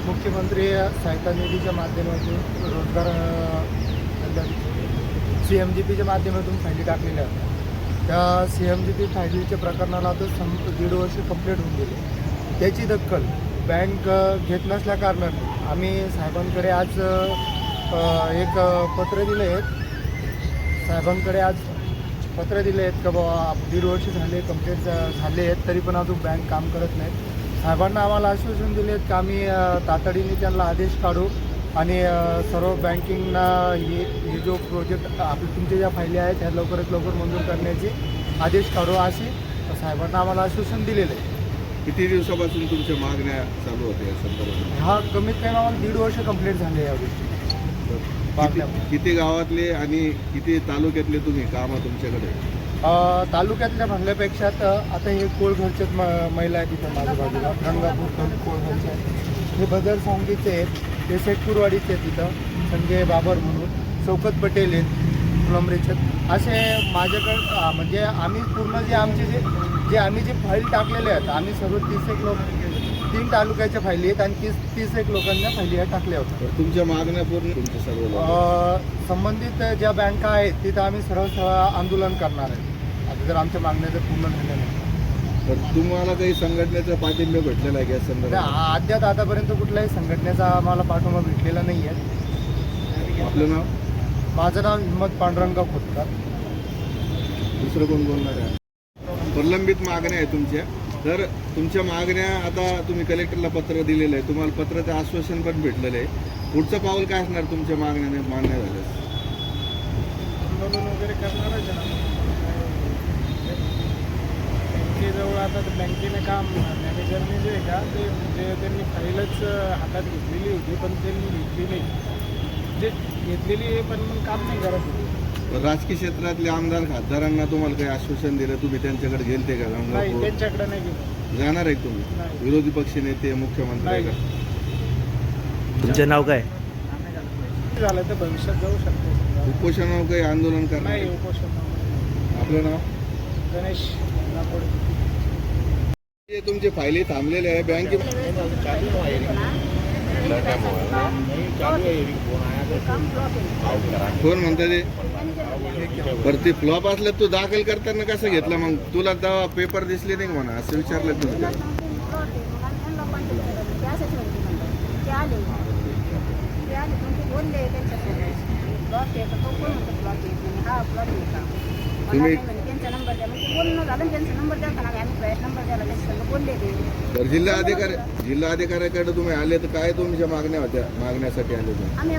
मुख्यमंत्री सहायता निधीच्या माध्यमातून रोजगार CMGPच्या माध्यमातून फायली टाकलेल्या होत्या. त्या CMGP फायलीच्या प्रकरणाला आता 1.5 वर्ष कंप्लीट होऊन गेले. त्याची दखल बँक घेत नसल्या कारणाने आम्ही साहेबांकडे आज एक पत्र दिले आहेत. साहेबांकडे आज पत्र दिले आहेत का बाबा 1.5 वर्ष झाले कंप्लीट झाले आहेत तरी पण अजून बँक काम करत नाही. साहेबांना आम्हाला आश्वासन दिले आहेत की आम्ही तातडीने त्यांना आदेश काढू आणि सर्व बँकिंगना हे जो प्रोजेक्ट आपले तुमच्या ज्या फायली आहेत त्या लवकरात लवकर मंजूर करण्याचे आदेश काढू असे साहेबांना आम्हाला आश्वासन दिलेलं आहे. किती दिवसापासून तुमच्या मागण्या चालू होत्या या संदर्भात? हा कमीत कमी आम्हाला 1.5 वर्ष कंप्लीट झाले या गोष्टी. किती गावातले आणि किती तालुक्यातले तुम्ही कामं तुमच्याकडे? तालुक्यातल्या म्हणल्यापेक्षा तर आता हे कोळघरचेच महिला आहेत तिथं माझ्या बाजूला गंगापूर कोळघरचे आहेत. हे बदर सांगीचे आहेत, ते शेखपूरवाडीचे आहेत तिथं संजय बाबर म्हणून, शौकत पटेल आहेत फुलंब्रीचे. असे माझ्याकडं म्हणजे आम्ही पूर्ण जे आमचे जे आम्ही जे फाईल टाकलेले आहेत आम्ही सर्व 30 लोक 3 तालुक्याच्या फायली आहेत आणि 30 लोकांना फायली टाकल्या होत्या. तुमच्या मागण्या पूर्ण तुमच्या सर्व संबंधित ज्या बँका आहेत तिथं आम्ही सरळ आंदोलन करणार आहे आता जर आमच्या मागण्या जर पूर्ण झाल्या नाही. तर तुम्हाला काही संघटनेचा पाठिंबा भेटलेला आहे या संदर्भात? अद्याप आतापर्यंत कुठल्याही संघटनेचा आम्हाला पाठिंबा भेटलेला नाही आहे. आपलं नाव? माझं नाव हिम्मत पांडुरंग खोतकर. दुसरं कोण बोलणार आहे? प्रलंबित मागण्या आहे तुमच्या. तर तुमच्या मागण्या आता तुम्ही कलेक्टरला पत्र दिलेलं आहे, तुम्हाला पत्राचं आश्वासन पण भेटलेलं आहे. पुढचं पाऊल काय असणार तुमच्या मागण्याने मान्य झाल्यास? आंदोलन वगैरे करणारच आहे. बँकेजवळ आता बँकेने काम मॅनेजरने जे आहे का ते म्हणजे त्यांनी फाईलच हातात घेतलेली होती पण त्यांनी घेतली नाही. जे घेतलेली आहे पण मग काम नाही करत होती. राजकीय क्षेत्रातले आमदार खासदारांना तुम्हाला काही आश्वासन दिलं, तुम्ही त्यांच्याकडे गेलते का? नाही, त्यांच्याकडे नाही गेलो. जाणार आहे तुम्ही? नाही. विरोधी पक्ष नेते मुख्यमंत्री आहे का? तुमचं नाव काय? झालं तर भविष्यात जाऊ शकतो. उपोषणावर काही आंदोलन करणार? नाही उपोषण. आपलं नाव? गणेश नागोडे. हे तुमचे फायली थांबलेले आहे बँके कोण म्हणतात ते? बरं ते फ्लॉप असलं तू दाखल करताना कसं घेतला मग? तुला तेव्हा पेपर दिसले नाही म्हणा असं विचारलं तुम्ही? तुम्ही जिल्हा अधिकाऱ्याकडे तुम्ही आले तर काय तुमच्या मागण्या होत्या? मागण्यासाठी आले तुम्ही?